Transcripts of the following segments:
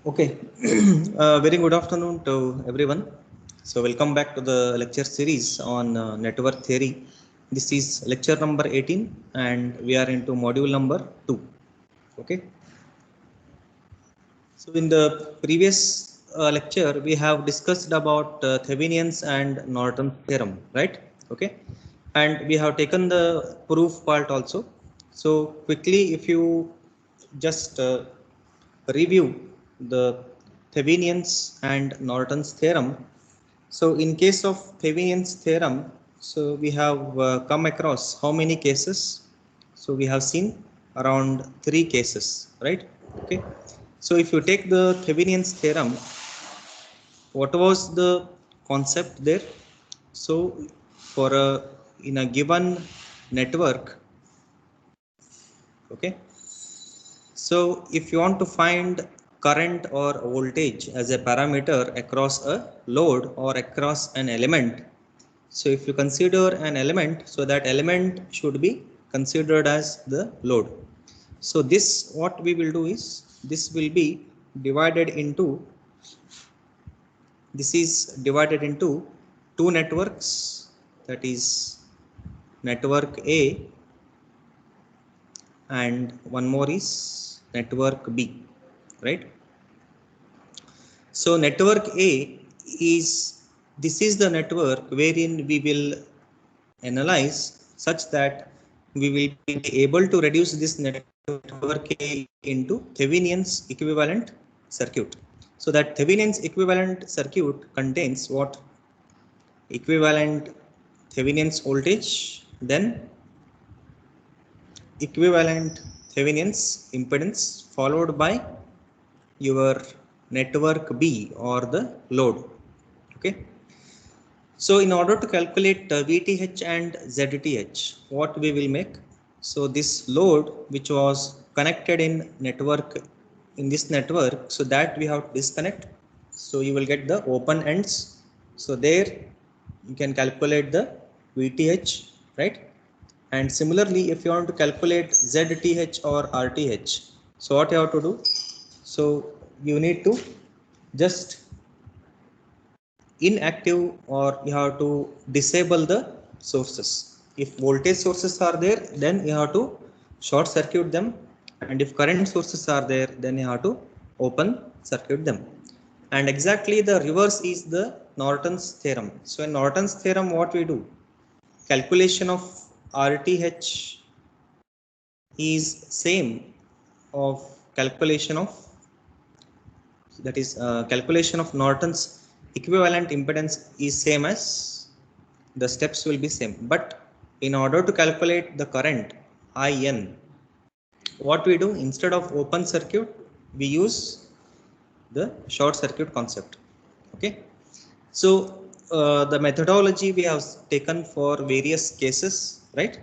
Okay, very good afternoon to everyone. So welcome back to the lecture series on network theory. This is lecture number 18 and we are into module number 2. Okay. So in the previous lecture we have discussed about Thevenin's and Norton's theorem, right? Okay. And we have taken the proof part also. So quickly, if you just review the Thevenin's and Norton's theorem. So in case of Thevenin's theorem, so we have come across how many cases? So we have seen around 3 cases, right? Okay. So if you take the Thevenin's theorem, what was the concept there? So for a in a given network, okay. So if you want to find current or voltage as a parameter across a load or across an element, so if you consider an element, so that element should be considered as the load. So this, what we will do is, this will be divided into, this is divided into two networks, that is network A and one more is network B, right? So network A is, this is the network wherein we will analyze such that we will be able to reduce this network A into Thevenin's equivalent circuit. So that Thevenin's equivalent circuit contains what? Equivalent Thevenin's voltage, then equivalent Thevenin's impedance, followed by your network B or the load. Okay. So in order to calculate VTH and ZTH, what we will make? So this load which was connected in network, in this network, so that we have to disconnect. So you will get the open ends. So there you can calculate the VTH, right? And similarly, if you want to calculate ZTH or RTH, so what you have to do? So you need to just inactive, or you have to disable the sources. If voltage sources are there, then you have to short circuit them, and if current sources are there, then you have to open circuit them. And exactly the reverse is the Norton's theorem. So in Norton's theorem, what we do? Calculation of RTH is same of calculation of, that is calculation of Norton's equivalent impedance is same as, the steps will be same, but in order to calculate the current IN, what we do, instead of open circuit we use the short circuit concept. Okay. So the methodology we have taken for various cases, right?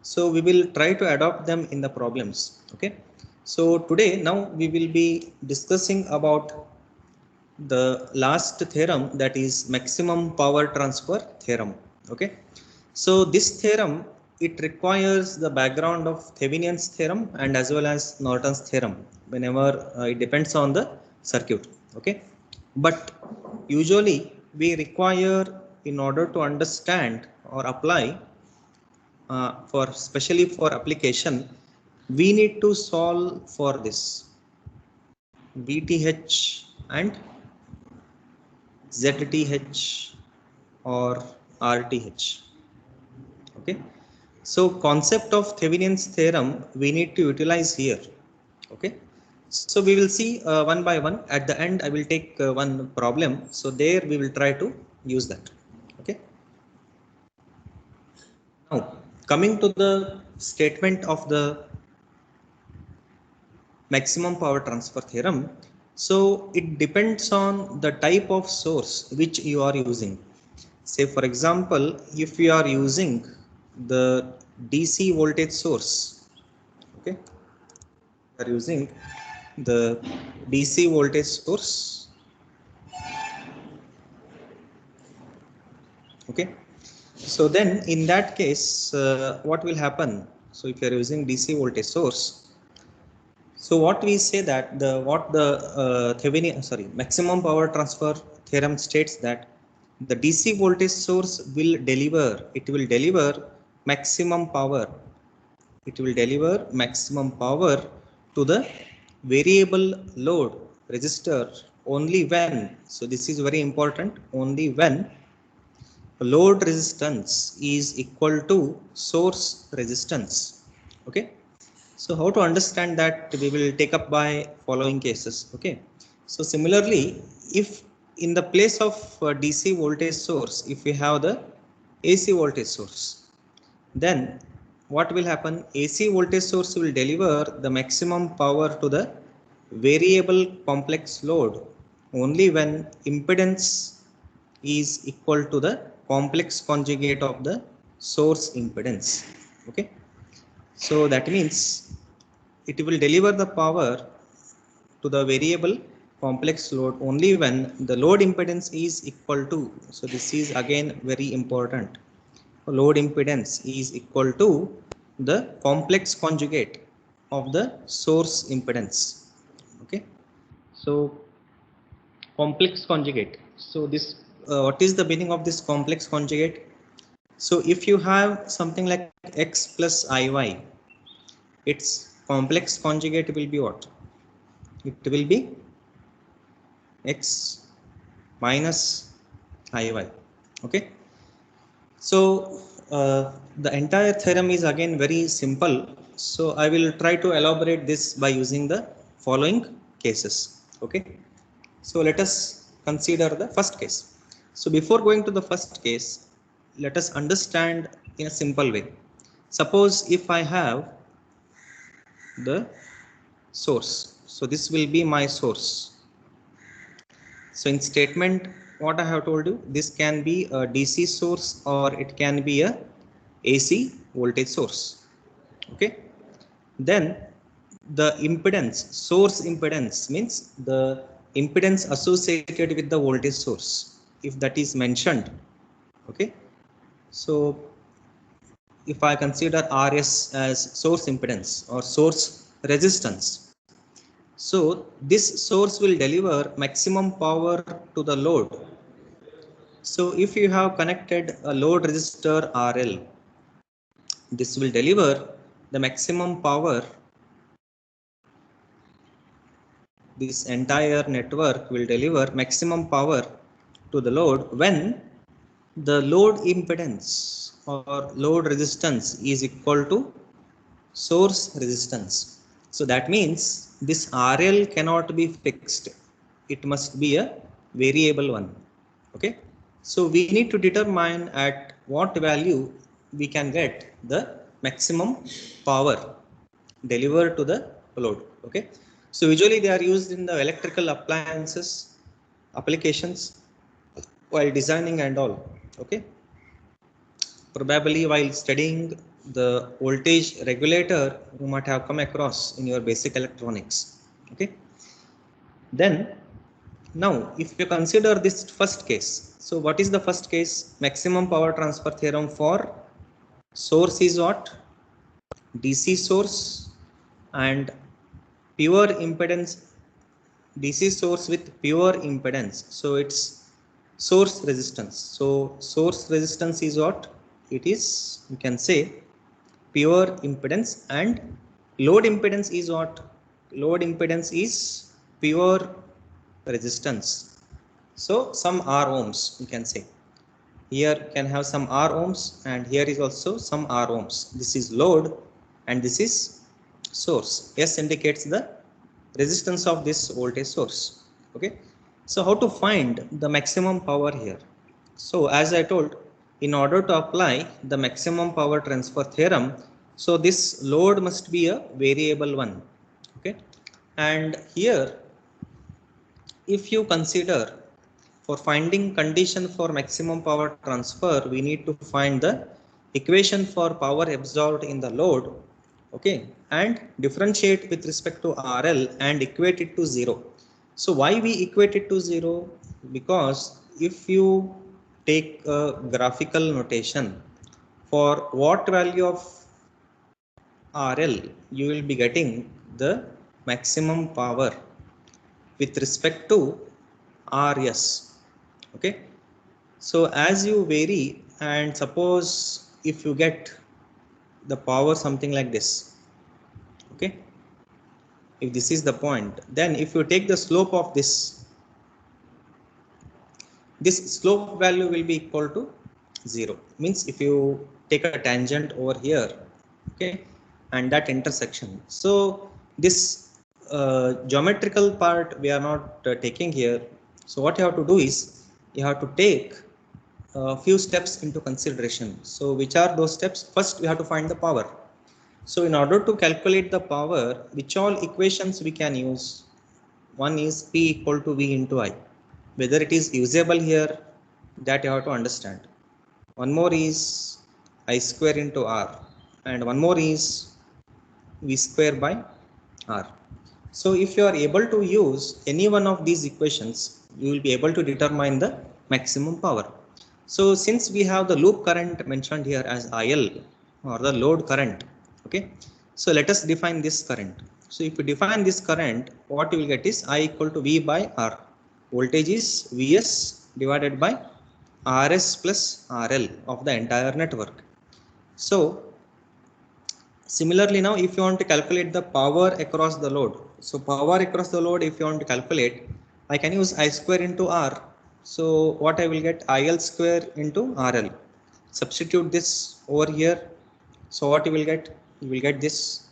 So we will try to adopt them in the problems. Okay. So today, now we will be discussing about the last theorem, that is maximum power transfer theorem. Okay. So this theorem, it requires the background of Thevenin's theorem and as well as Norton's theorem whenever it depends on the circuit. Okay. But usually we require, in order to understand or apply for especially for application, we need to solve for this VTH and ZTH or RTH. Okay. So concept of Thevenin's theorem we need to utilize here. Okay. So we will see one by one. At the end, I will take one problem. So there we will try to use that. Okay. Now coming to the statement of the maximum power transfer theorem. So it depends on the type of source which you are using. Say for example, if you are using the DC voltage source, okay, we are using the DC voltage source, okay. So then in that case, what will happen? So if you are using DC voltage source, So what we say that the Thevenin maximum power transfer theorem states that the DC voltage source will deliver maximum power. It will deliver maximum power to the variable load resistor only when, so this is very important, only when load resistance is equal to source resistance. Okay, so how to understand that, we will take up by following cases. Okay, so similarly, if in the place of DC voltage source, if we have the AC voltage source, then what will happen? AC voltage source will deliver the maximum power to the variable complex load only when impedance is equal to the complex conjugate of the source impedance. Okay, so that means it will deliver the power to the variable complex load only when the load impedance is equal to, so this is again very important, load impedance is equal to the complex conjugate of the source impedance. Okay, so complex conjugate, so this what is the meaning of this complex conjugate? So if you have something like x plus iy, its complex conjugate will be what? It will be x minus iy. Okay, so the entire theorem is again very simple, so I will try to elaborate this by using the following cases. Okay, so let us consider the first case. So before going to the first case, let us understand in a simple way. Suppose if I have the source, so this will be my source. So in statement, what I have told you, this can be a DC source or it can be a AC voltage source. Okay, then the impedance, source impedance means the impedance associated with the voltage source, if that is mentioned. Okay, so if I consider RS as source impedance or source resistance, so this source will deliver maximum power to the load. So if you have connected a load resistor RL, this will deliver the maximum power. This entire network will deliver maximum power to the load when the load impedance or load resistance is equal to source resistance. So that means this RL cannot be fixed. It must be a variable one. Okay, so we need to determine at what value we can get the maximum power delivered to the load. Okay, so usually they are used in the electrical appliances applications while designing and all. Okay, probably while studying the voltage regulator, you might have come across in your basic electronics. Okay, then now if you consider this first case, so what is the first case? Maximum power transfer theorem for source is what? DC source and pure impedance, DC source with pure impedance, so it's source resistance. So source resistance is what? It is, you can say, pure impedance, and load impedance is what? Load impedance is pure resistance. So some R ohms, you can say, here can have some R ohms and here is also some R ohms. This is load and this is source. S indicates the resistance of this voltage source. Okay, so how to find the maximum power here? So as I told, in order to apply the maximum power transfer theorem, so this load must be a variable one. Okay, and here if you consider, for finding condition for maximum power transfer, we need to find the equation for power absorbed in the load. Okay, and differentiate with respect to RL and equate it to 0. So why we equate it to 0? Because if you take a graphical notation, for what value of RL you will be getting the maximum power with respect to Rs. Okay. So as you vary, and suppose if you get the power something like this, okay, if this is the point, then if you take the slope of this slope value will be equal to 0. Means if you take a tangent over here, okay, and that intersection, so this geometrical part we are not taking here. So what you have to do is you have to take a few steps into consideration. So which are those steps? First we have to find the power. So in order to calculate the power, which all equations we can use? One is P equal to V into I. Whether it is usable here, that you have to understand. One more is I square into R, and one more is V square by R. So if you are able to use any one of these equations, you will be able to determine the maximum power. So since we have the loop current mentioned here as IL, or the load current, okay, so let us define this current. So if you define this current, what you will get is I equal to V by R. Voltage is Vs divided by Rs plus RL of the entire network. So similarly, now if you want to calculate the power across the load, so power across the load, if you want to calculate, I can use I square into R. So what I will get, IL square into RL. Substitute this over here. So what you will get? You will get this.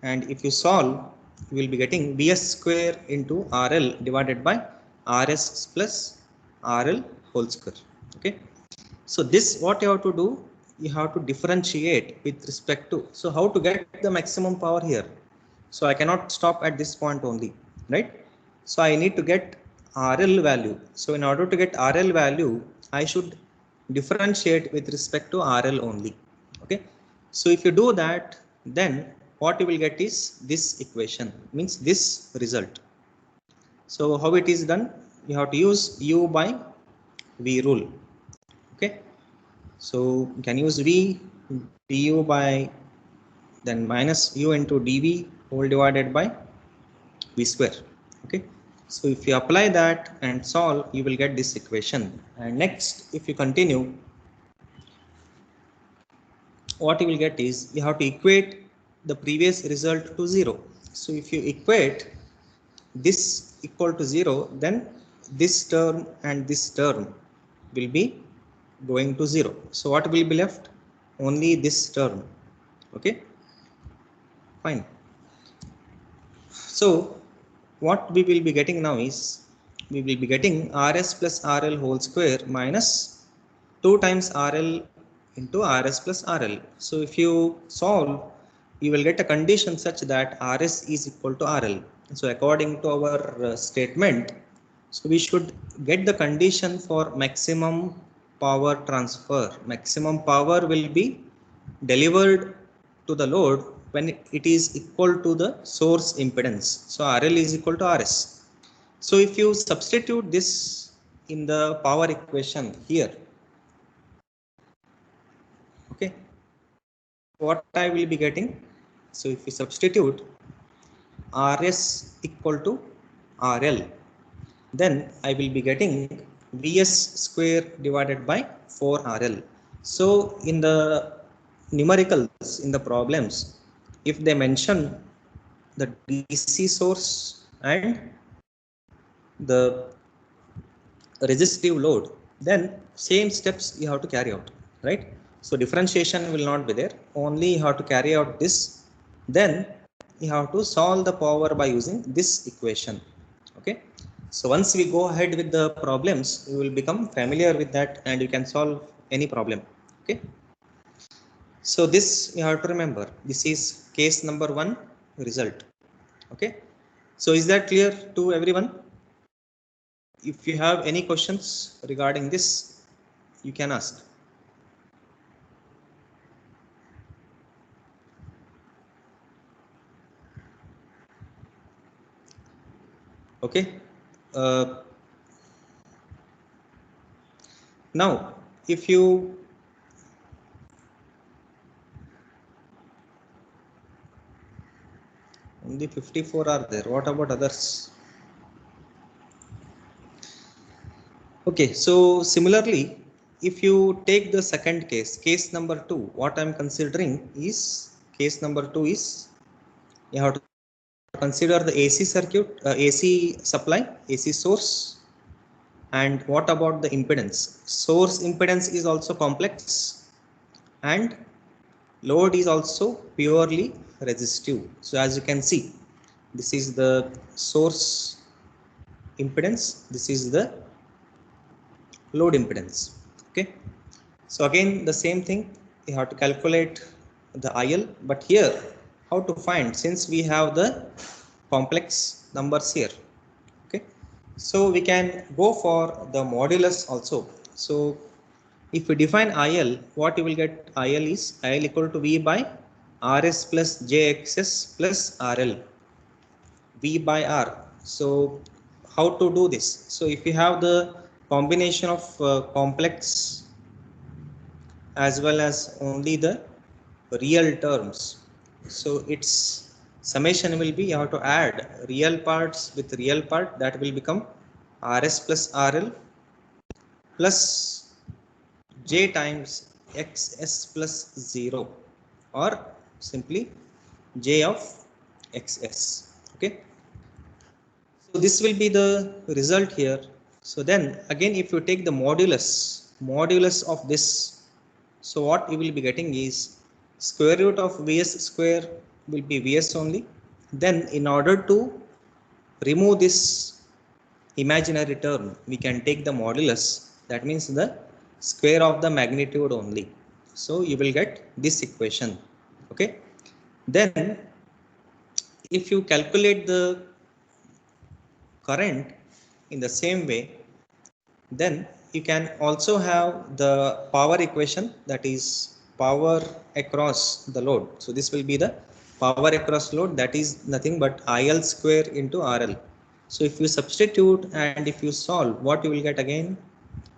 And if you solve, you will be getting Vs square into RL divided by Rs plus RL whole square. Okay. So this, what you have to do, you have to differentiate with respect to. So how to get the maximum power here? So I cannot stop at this point only, right? So I need to get RL value. So in order to get RL value, I should differentiate with respect to RL only. Okay. So if you do that, then what you will get is this equation, means this result. So how it is done? You have to use U by V rule. Okay. So you can use V du by then minus U into dV whole divided by V square. Okay. So if you apply that and solve, you will get this equation. And next, if you continue, what you will get is you have to equate the previous result to 0. So if you equate this equal to 0, then this term and this term will be going to 0. So what will be left? Only this term. Okay, fine. So what we will be getting now is we will be getting Rs plus RL whole square minus 2 times RL into Rs plus RL. So if you solve, you will get a condition such that Rs is equal to RL. So according to our statement, so we should get the condition for maximum power transfer. Maximum power will be delivered to the load when it is equal to the source impedance. So RL is equal to Rs. So if you substitute this in the power equation here, okay, what I will be getting? So if we substitute Rs equal to RL, then I will be getting Vs square divided by 4RL. So in the numericals, in the problems, if they mention the DC source and the resistive load, then same steps you have to carry out, right? So differentiation will not be there, only you have to carry out this, then you have to solve the power by using this equation. Okay, so once we go ahead with the problems, you will become familiar with that and you can solve any problem. Okay, so this you have to remember, this is case number 1 result. Okay, so is that clear to everyone? If you have any questions regarding this, you can ask. Okay. Now, if you Only 54 are there. What about others? Okay, so similarly, if you take the second case, case number 2, what I'm considering is case number 2 is you have to consider the AC circuit, AC supply, AC source. And what about the impedance? Source impedance is also complex and load is also purely resistive. So as you can see, this is the source impedance, this is the load impedance. Okay, so again the same thing, you have to calculate the IL, but here how to find, since we have the complex numbers here. Okay, so we can go for the modulus also. So if we define IL, what you will get, IL is IL equal to V by RS plus JXS plus RL, V by R. So how to do this? So if you have the combination of complex as well as only the real terms, so its summation will be, you have to add real parts with real part, that will become RS plus RL plus J times XS plus 0, or simply J of XS. Okay, so this will be the result here. So then again, if you take the modulus of this, so what you will be getting is square root of Vs square will be Vs only. Then in order to remove this imaginary term, we can take the modulus, that means the square of the magnitude only. So you will get this equation. Okay, then if you calculate the current in the same way, then you can also have the power equation, that is power across the load. So this will be the power across load, that is nothing but IL square into RL. So if you substitute and if you solve, what you will get again,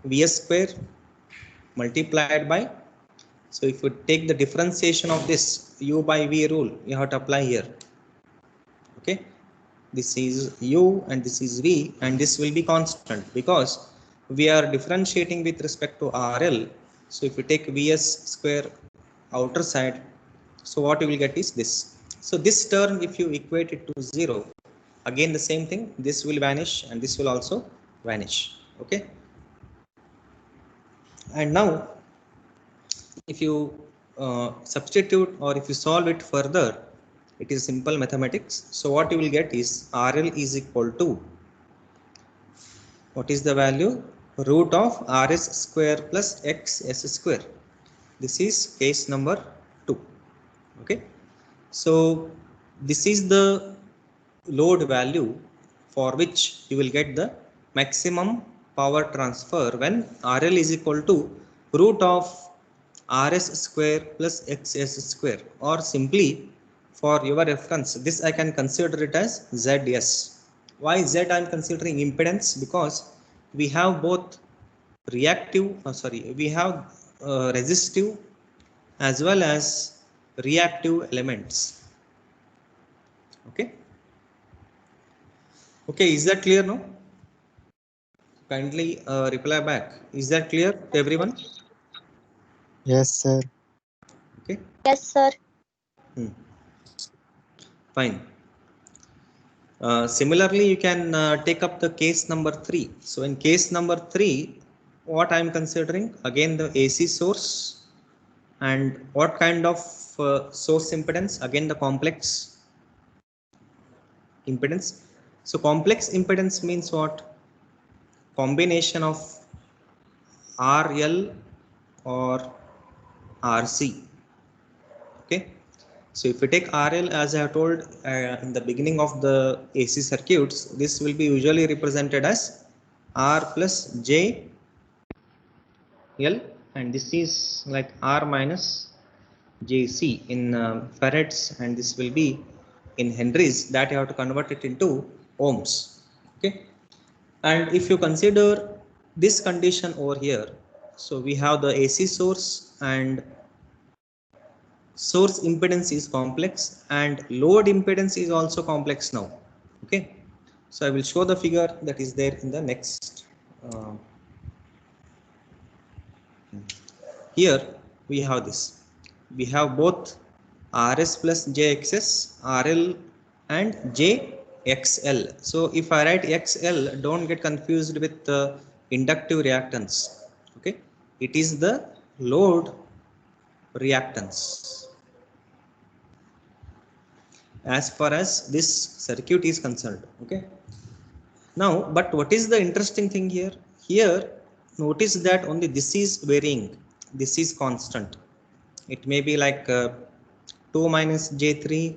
Vs square multiplied by, so if you take the differentiation of this U by V rule, you have to apply here. Okay, this is U and this is V, and this will be constant because we are differentiating with respect to RL. So if you take Vs square outer side, so what you will get is this. So this term, if you equate it to 0, again the same thing, this will vanish and this will also vanish. Okay, and now if you substitute or if you solve it further, it is simple mathematics. So what you will get is RL is equal to, what is the value, root of RS square plus XS square. This is case number 2. Okay, so this is the load value for which you will get the maximum power transfer when RL is equal to root of RS square plus XS square, or simply for your reference, this I can consider it as ZS. Why Z I am considering impedance? Because we have both reactive, we have resistive as well as reactive elements. Okay. Okay, is that clear now? Kindly reply back. Is that clear to everyone? Yes, sir. Okay. Yes, sir. Fine. Similarly, you can take up the case number 3. So in case number 3, what I am considering, again the AC source, and what kind of source impedance, again the complex impedance. So complex impedance means what? Combination of RL or RC. Okay, so if we take RL, as I have told in the beginning of the AC circuits, this will be usually represented as R plus J L, and this is like R minus JC in farads, and this will be in henries, that you have to convert it into ohms. Okay, and if you consider this condition over here, so we have the AC source and source impedance is complex and load impedance is also complex now. Okay, so I will show the figure that is there in the next. Here we have this. We have both Rs plus Jxs, RL and JXL. So if I write XL, don't get confused with the inductive reactance. Okay, it is the load reactance as far as this circuit is concerned. Okay, now but what is the interesting thing here? Here notice that only this is varying, this is constant. It may be like 2 minus J3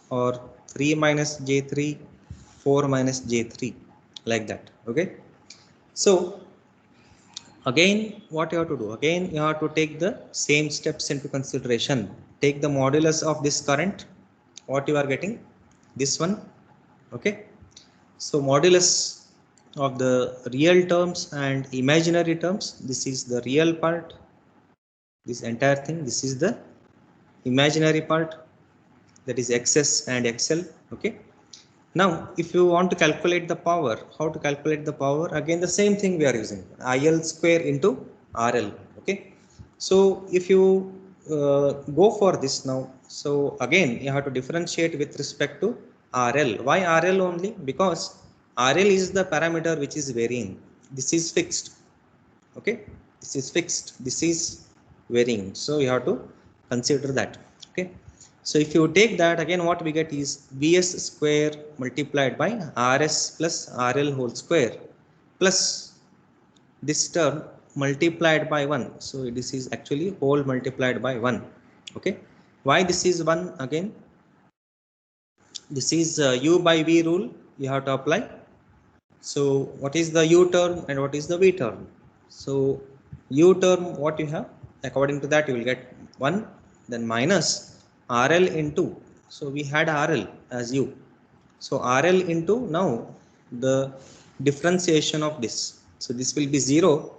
or 3 minus J3, 4 minus J3, like that. Okay, so again what you have to do, again you have to take the same steps into consideration. Take the modulus of this current, what you are getting, this one. Okay, so modulus of the real terms and imaginary terms, this is the real part, this entire thing, this is the imaginary part, that is xs and xl. Okay, now if you want to calculate the power, how to calculate the power? Again the same thing we are using, il square into rl. Okay, so if you go for this now, so again you have to differentiate with respect to rl. Why rl only? Because rl is the parameter which is varying, this is fixed. Okay, this is fixed, this is varying, so you have to consider that. Okay, so if you take that, again what we get is Vs square multiplied by Rs plus RL whole square plus this term multiplied by 1. So this is actually whole multiplied by 1. Okay, why this is 1? Again this is U by V rule you have to apply. So what is the U term and what is the V term? So U term, what you have, according to that you will get 1, then minus RL into, so we had RL as U, so RL into now the differentiation of this, so this will be 0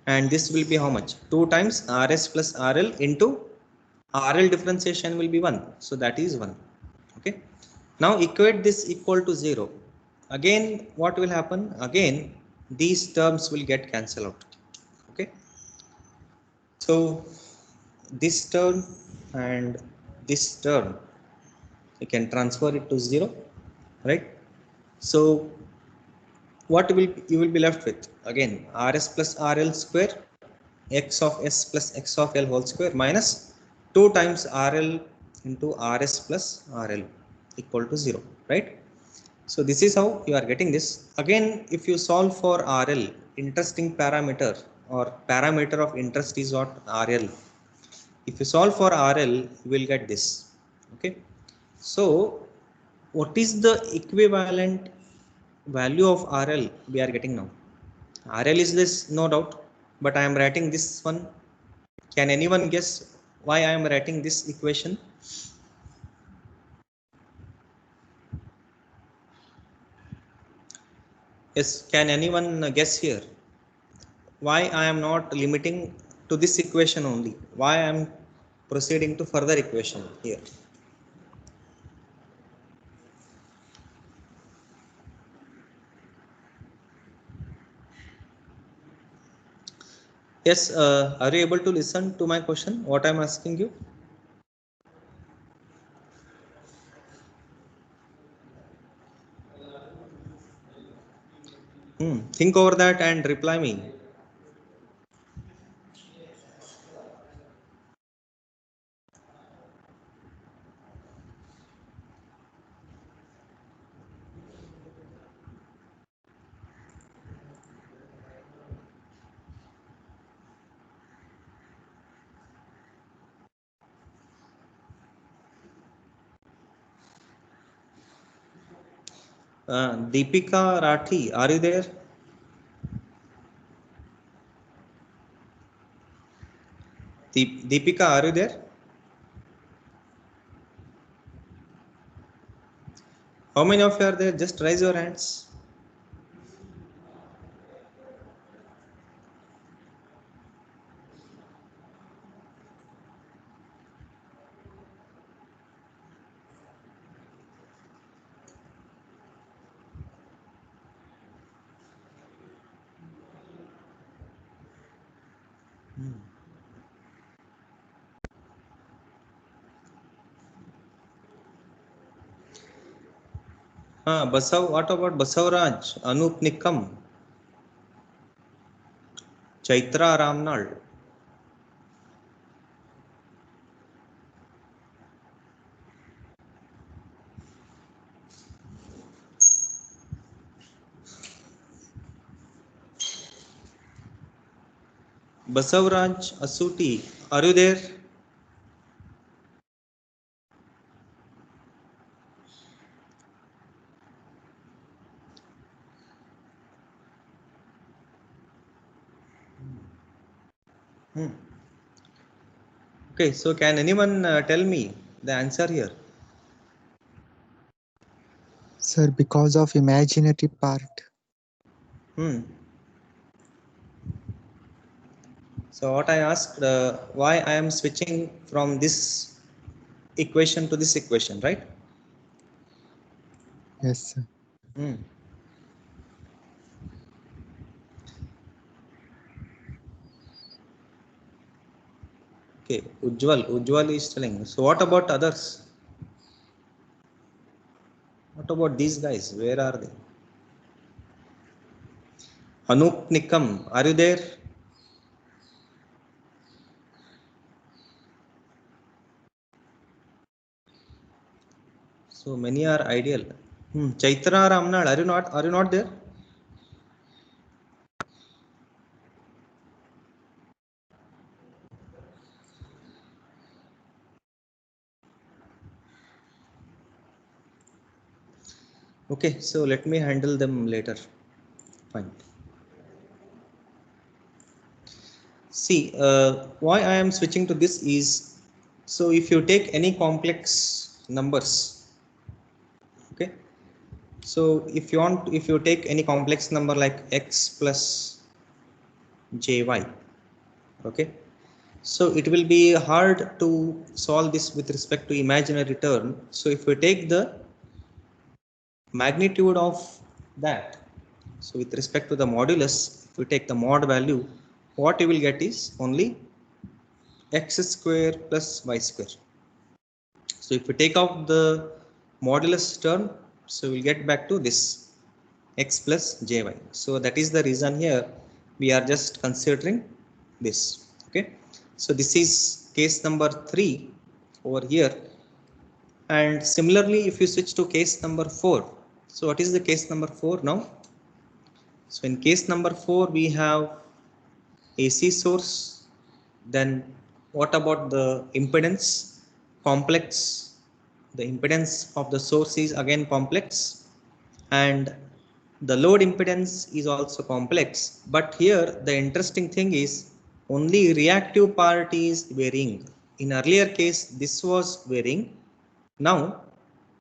and this will be how much, 2 times Rs plus RL into RL differentiation will be 1, so that is 1. Okay, now equate this equal to 0. Again what will happen, again these terms will get cancelled out. Okay, so this term and this term you can transfer it to 0, right? So what will you will be left with, again Rs plus RL square x of s plus x of l whole square minus 2 times RL into Rs plus RL equal to 0, right? So this is how you are getting this. Again if you solve for RL, interesting parameter or parameter of interest is what, RL. If you solve for RL you will get this. Okay, so what is the equivalent value of RL we are getting now? RL is this, no doubt, but I am writing this one. Can anyone guess why I am writing this equation? Yes, can anyone guess here why I am not limiting to this equation only, why I am proceeding to further equation here? Yes, are you able to listen to my question, what I am asking you? Think over that and reply me. Deepika Rathi, are you there? Deepika, are you there? How many of you are there? Just raise your hands. Basav, what about Basavaraj, Anup Nikam, Chaitra Ramnal? Basavaraj Asuti, are you there? Okay, so can anyone tell me the answer here? Sir, because of imaginary part. So what I asked, why I am switching from this equation to this equation, right? Yes, sir. Okay, Ujjwal is telling. So what about others? What about these guys? Where are they? Anup Nikam, are you there? So many are ideal. Chaitra Ramnal, are you not? Are you not there? Okay, so let me handle them later. Fine. See, why I am switching to this is, so if you take any complex numbers, okay. So if you take any complex number like x plus jy, okay. So it will be hard to solve this with respect to imaginary term. So if we take the magnitude of that, so with respect to the modulus, if we take the mod value, what you will get is only x square plus y square. So if we take out the modulus term, so we'll get back to this x plus jy. So that is the reason here we are just considering this. Okay. So this is case number 3 over here. And similarly, if you switch to case number 4, so what is the case number 4 now? So in case number 4, we have AC source. Then what about the impedance? Complex. The impedance of the source is again complex, and the load impedance is also complex. But here the interesting thing is only reactive part is varying. In earlier case this was varying. Now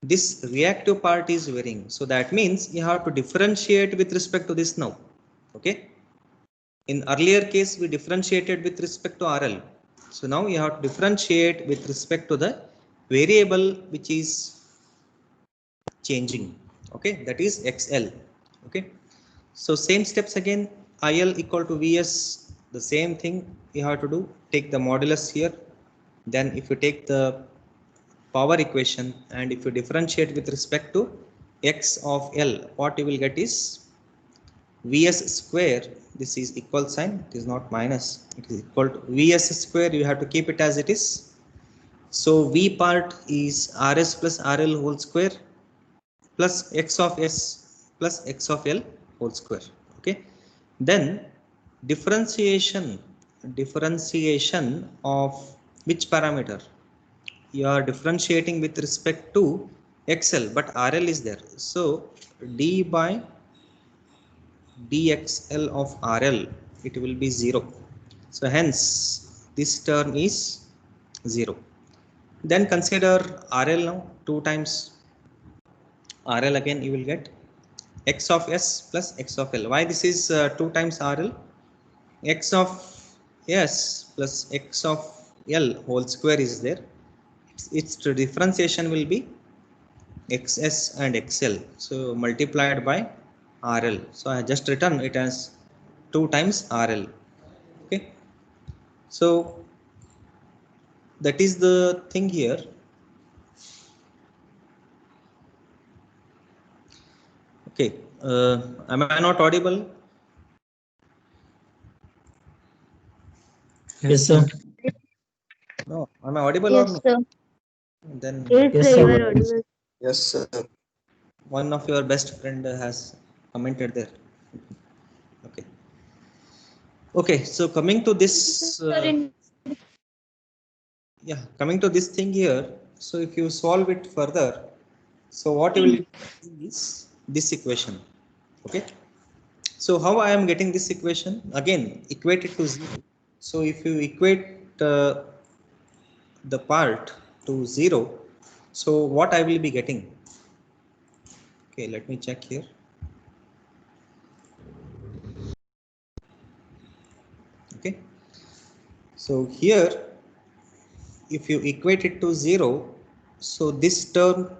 this reactive part is varying. So that means you have to differentiate with respect to this now. Okay. In earlier case we differentiated with respect to RL. So now you have to differentiate with respect to the variable which is changing. Okay, that is XL. Okay, so same steps again. IL equal to VS, the same thing you have to do. Take the modulus here. Then if you take the power equation and if you differentiate with respect to X of L, what you will get is Vs square. This is equal sign, it is not minus, it is equal to Vs square. You have to keep it as it is. So V part is Rs plus RL whole square plus X of S plus X of L whole square. Okay. Then differentiation of which parameter? You are differentiating with respect to XL, but RL is there. So d by dxl of RL, it will be 0. So hence this term is 0. Then consider RL now, 2 times RL, again you will get x of s plus x of l. Why this is 2 times RL? X of s plus x of l whole square is there. Its differentiation will be xs and xl, so multiplied by RL. So I just written it as 2 times RL. Okay. So that is the thing here. Okay, am I not audible? Yes, sir. No, am I audible or Yes, no? sir. Then Yes, Yes, sir, sir. you are audible. yes, sir. One of your best friend has commented there. Okay. Okay, so coming to this, Sir, in yeah, coming to this thing here. So if you solve it further, so what you will see is this equation. Okay. So how I am getting this equation? Again, equate it to 0. So if you equate the part to 0, so what I will be getting? Okay, let me check here. Okay, so here if you equate it to 0, so this term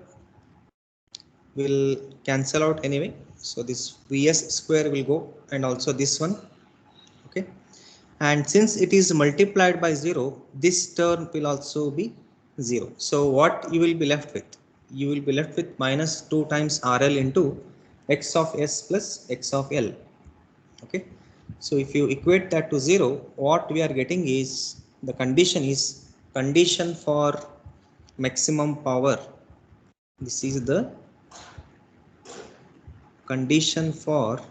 will cancel out anyway, so this vs square will go, and also this one. Okay, and since it is multiplied by 0, this term will also be 0. So what you will be left with? You will be left with minus 2 times RL into x of s plus x of L. Okay, so if you equate that to 0, what we are getting is the condition for maximum power. This is the condition for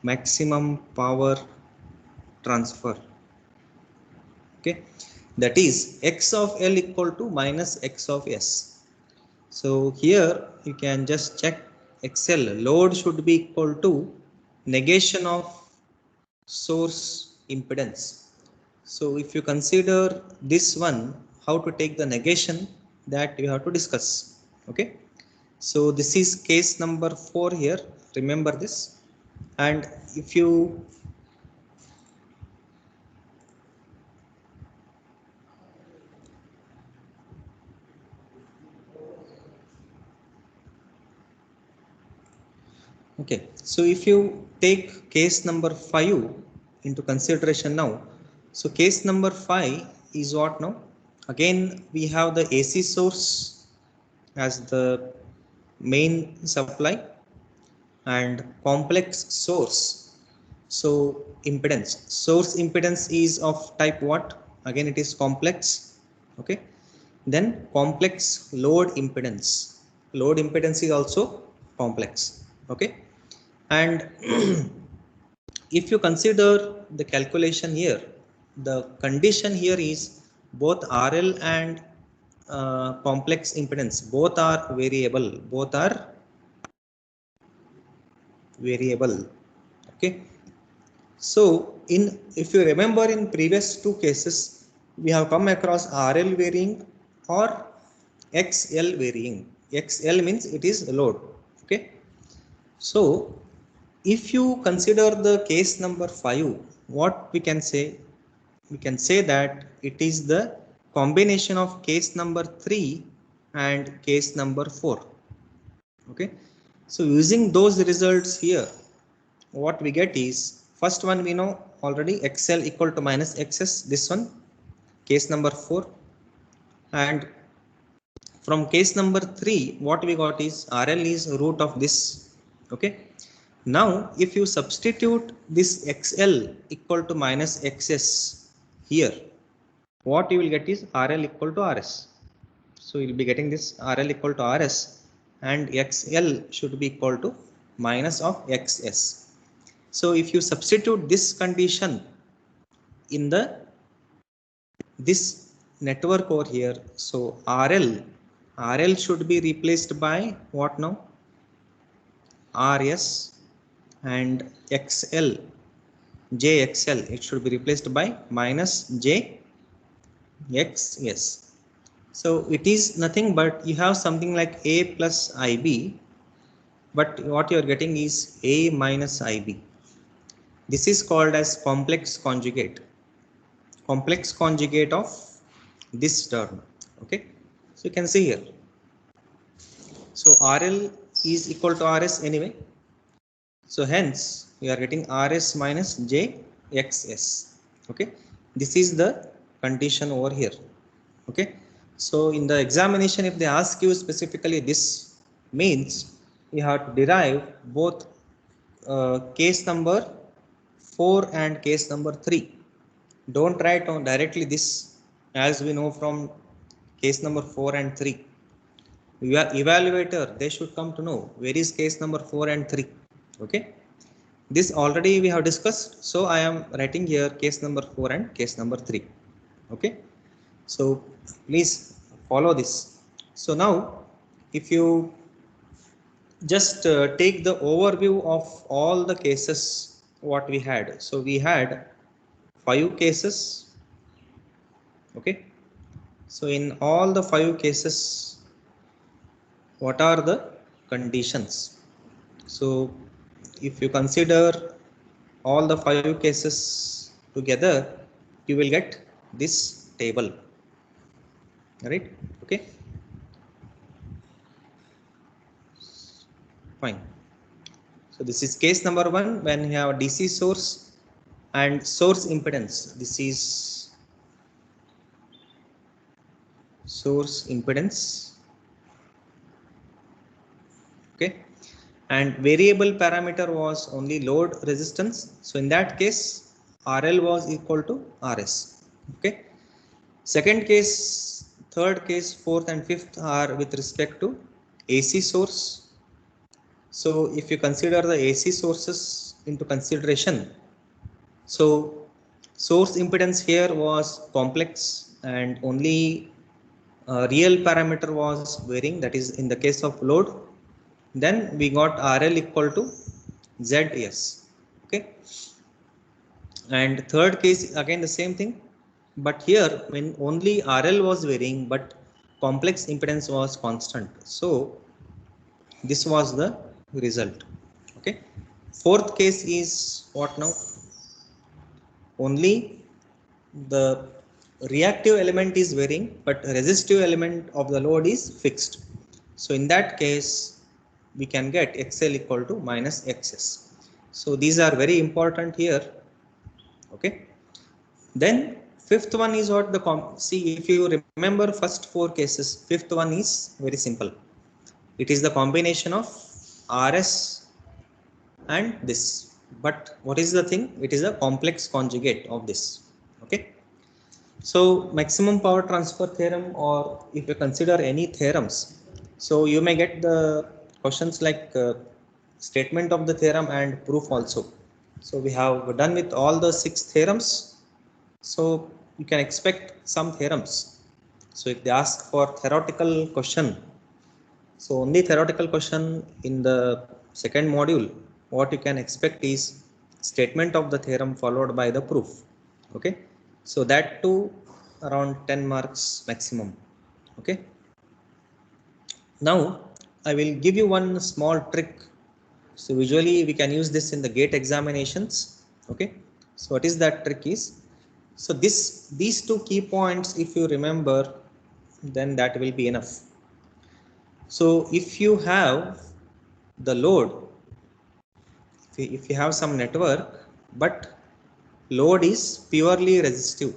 maximum power transfer. Okay, that is x of L equal to minus x of s. So here you can just check XL, load should be equal to negation of source impedance. So if you consider this one, how to take the negation, that we have to discuss. Okay, so this is case number 4 here, remember this. And if you okay, so if you take case number 5 into consideration now, so case number 5 is what now? Again, we have the AC source as the main supply and complex source. So impedance, source impedance is of type what? Again, it is complex. Okay, then complex load impedance is also complex. Okay, and if you consider the calculation here, the condition here is both RL and complex impedance both are variable. Okay, so in, if you remember, in previous two cases we have come across RL varying or XL varying. XL means it is load. Okay, so if you consider the case number 5, what we can say? We can say that it is the combination of case number 3 and case number 4. Okay, so using those results here, what we get is, first one we know already, XL equal to minus XS, this one case number 4. And from case number 3, what we got is RL is root of this. Okay, now if you substitute this XL equal to minus XS here, what you will get is RL equal to RS. So you'll be getting this RL equal to RS, and XL should be equal to minus of XS. So if you substitute this condition in the this network over here, so RL should be replaced by what now? RS, and XL, JXL, it should be replaced by minus JXS. So it is nothing but you have something like A plus IB, but what you are getting is A minus IB. This is called as complex conjugate of this term. Okay, so you can see here, so RL is equal to RS anyway, so hence we are getting RS minus JXS. Okay, This is the condition over here. Okay, so in the examination, if they ask you specifically this, means you have to derive both case number 4 and case number 3. Don't write on directly this, as we know from case number 4 and 3. Evaluator, they should come to know where is case number 4 and 3. Okay, this already we have discussed, so I am writing here case number 4 and case number 3. Okay, so please follow this. So now if you just take the overview of all the cases what we had. So we had 5 cases. Okay, so in all the 5 cases, what are the conditions? So if you consider all the 5 cases together, you will get this table, right? Okay, fine. So this is case number 1, when you have DC source and source impedance. This is source impedance. Okay, and variable parameter was only load resistance. So in that case, RL was equal to RS. Okay, second case, third case, fourth and fifth are with respect to AC source. So if you consider the AC sources into consideration, so source impedance here was complex and only real parameter was varying, that is in the case of load. Then we got RL equal to ZS. Okay, and third case again the same thing, but here when only RL was varying but complex impedance was constant, so this was the result. Okay, fourth case is what now? Only the reactive element is varying but resistive element of the load is fixed. So in that case we can get XL equal to minus XS. So these are very important here. Okay, then fifth one is what the see, if you remember first 4 cases, fifth one is very simple. It is the combination of RS and this, but what is the thing? It is a complex conjugate of this. Okay, so maximum power transfer theorem, or if you consider any theorems, so you may get the questions like statement of the theorem and proof also. So we have done with all the 6 theorems, so you can expect some theorems. So if they ask for theoretical question, so only theoretical question in the second module, what you can expect is statement of the theorem followed by the proof. Okay, so that too around 10 marks maximum. Okay, now I will give you one small trick. So usually we can use this in the gate examinations. Okay, so what is that trick is, so these 2 key points if you remember, then that will be enough. So if you have the load, if you have some network but load is purely resistive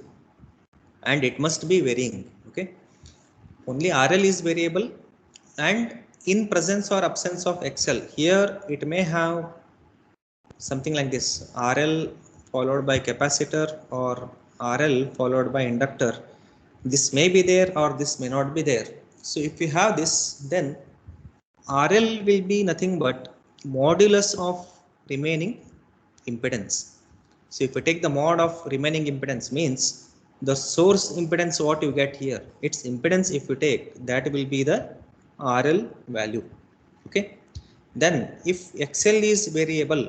and it must be varying. Okay, only RL is variable, and in presence or absence of XL, here it may have something like this: RL followed by capacitor or RL followed by inductor. This may be there or this may not be there. So if you have this, then RL will be nothing but modulus of remaining impedance. So if you take the mod of remaining impedance, means the source impedance what you get here, its impedance if you take, that will be the RL value. Okay, then if XL is variable,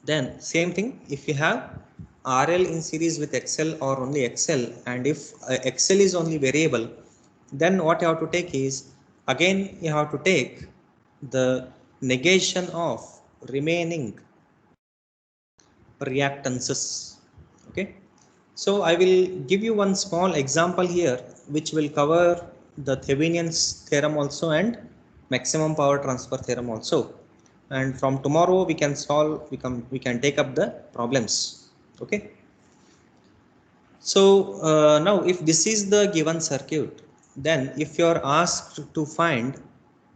then same thing, if you have RL in series with XL or only XL, and if XL is only variable, then what you have to take is, again you have to take the negation of remaining reactances. Okay, so I will give you one small example here which will cover the Thevenin's theorem also and maximum power transfer theorem also, and from tomorrow we can solve, we can take up the problems. Okay, So now if this is the given circuit, then if you are asked to find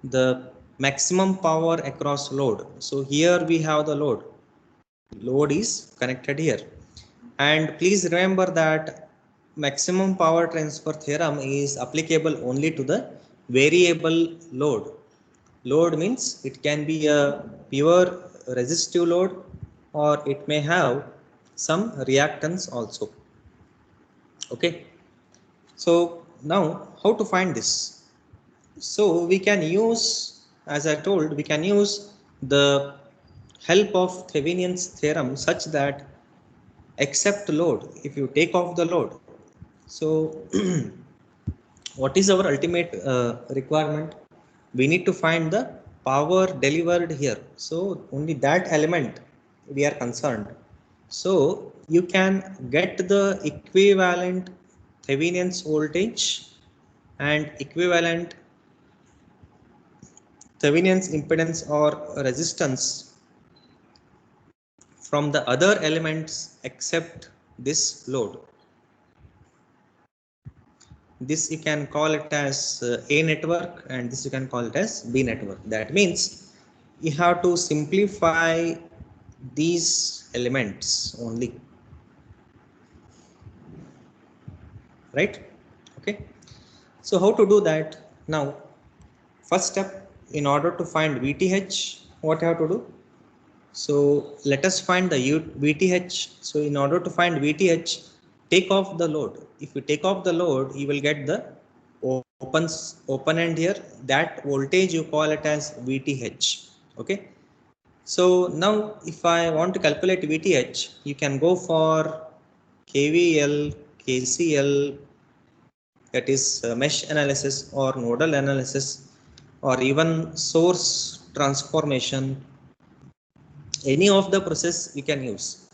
the maximum power across load, so here we have the load is connected here, and please remember that maximum power transfer theorem is applicable only to the variable load means it can be a pure resistive load or it may have some reactance also. Okay, so now how to find this? So we can use, as I told, we can use the help of Thevenin's theorem such that except load, if you take off the load, so what is our ultimate requirement? We need to find the power delivered here. So only that element we are concerned. So you can get the equivalent Thevenin's voltage and equivalent Thevenin's impedance or resistance from the other elements except this load. This you can call it as A network and this you can call it as B network. That means you have to simplify these elements only, right? Okay, so how to do that? Now first step, in order to find VTH, what you have to do? So let us find the VTH. So in order to find VTH, take off the load. If you take off the load, you will get the open end here. That voltage you call it as VTH. Okay. So now if I want to calculate VTH, you can go for KVL, KCL, that is mesh analysis or nodal analysis, or even source transformation. Any of the process we can use.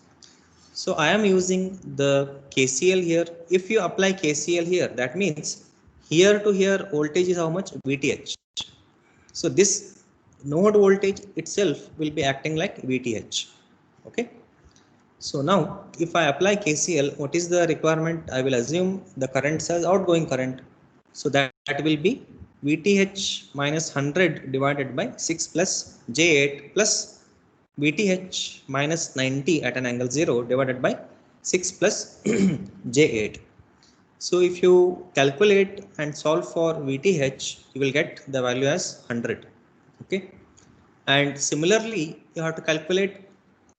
So I am using the KCL here. If you apply KCL here, that means here to here voltage is how much? VTH. So this node voltage itself will be acting like VTH. Okay. So now if I apply KCL, what is the requirement? I will assume the current as outgoing current. So that will be VTH minus 100 divided by 6 plus J8 plus VTH minus 90 at an angle 0 divided by 6 plus J8. So if you calculate and solve for VTH, you will get the value as 100. Okay. And similarly, you have to calculate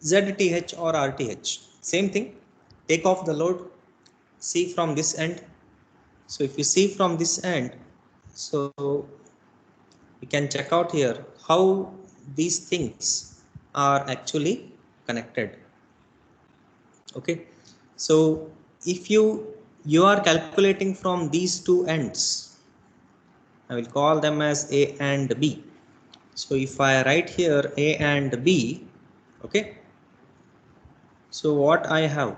ZTH or RTH. Same thing, take off the load, see from this end. So if you see from this end, so we can check out here how these things are actually connected. Okay, so if you are calculating from these two ends, I will call them as A and B. So if I write here A and B, okay, so what I have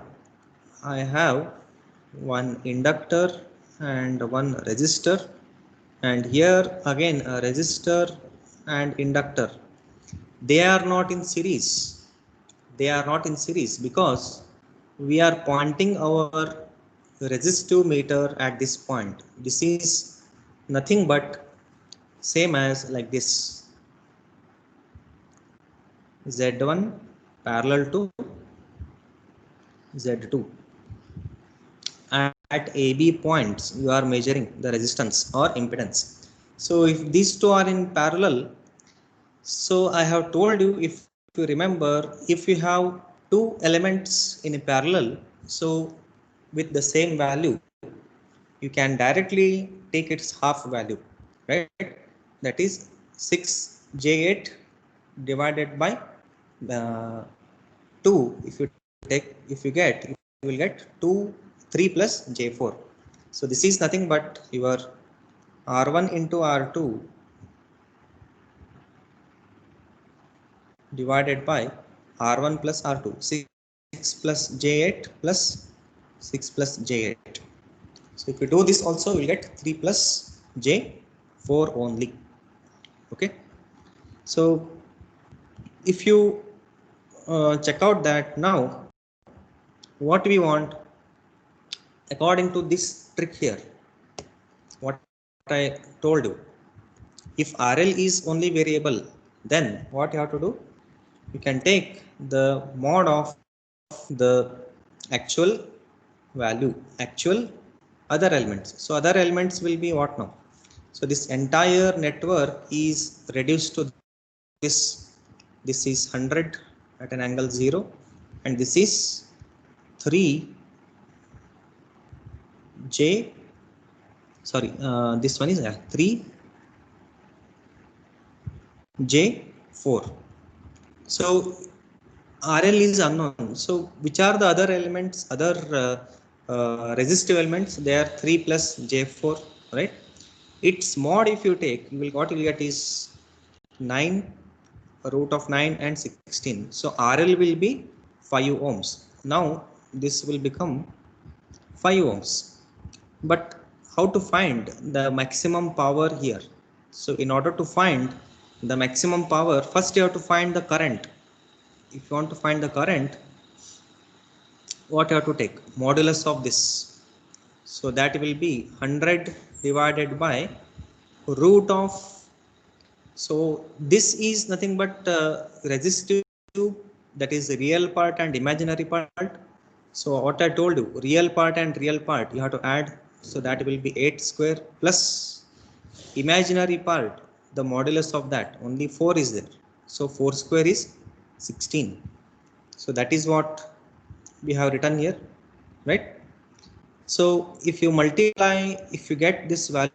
one inductor and one resistor, and here again a resistor and inductor. They are not in series. They are not in series because we are pointing our resistive meter at this point. This is nothing but same as like this, Z1 parallel to Z2. At AB points you are measuring the resistance or impedance. So if these two are in parallel, so I have told you, if you remember, if you have two elements in a parallel, so with the same value, you can directly take its half value, right? That is 6J8 divided by 2. If you will get 3 plus J4. So this is nothing but your R1 into R2 divided by R1 plus R2, 6 plus J8 plus 6 plus J8. So if you do this also, we'll get 3 plus J4 only. Okay. So if you check out that now, what we want, according to this trick here, what I told you, if RL is only variable, then what you have to do, you can take the mod of the actual value, actual other elements. So other elements will be what now? So this entire network is reduced to this. This is 100 at an angle 0, and this is 3j, sorry, this one is 3j4. So RL is unknown. So which are the other elements, other resistive elements? They are 3 plus j4, right? Its mod, if you take, you will, what you will get is 9, root of 9 and 16. So RL will be 5 ohms. Now this will become 5 ohms. But how to find the maximum power here? So in order to find the maximum power, first you have to find the current. If you want to find the current, what you have to take? Modulus of this. So that will be 100 divided by root of, so this is nothing but resistive, that is the real part and imaginary part. So what I told you, real part and real part you have to add, so that will be 8 square plus imaginary part, the modulus of that only 4 is there, so 4 square is 16. So that is what we have written here, right? So if you multiply, if you get this value,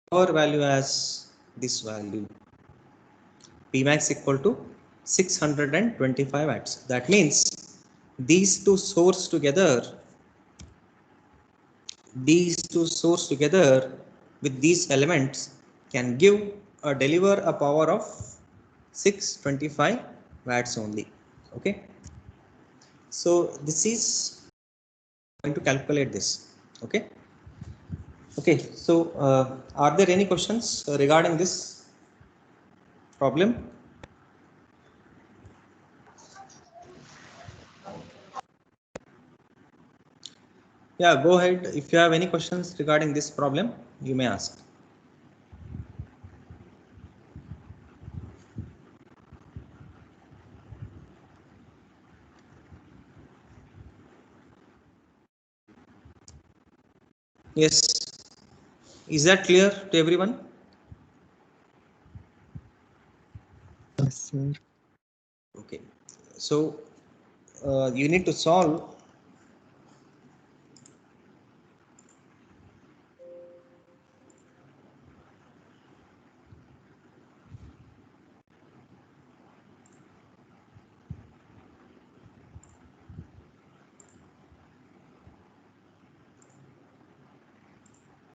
power value as this value, Pmax equal to 625 watts. That means these two source together, with these elements can give or deliver a power of 625 watts only. Okay, so this is going to calculate this. Okay. Okay, so are there any questions regarding this problem? Yeah, go ahead. If you have any questions regarding this problem, you may ask. Yes, is that clear to everyone? Yes, sir. Okay, so you need to solve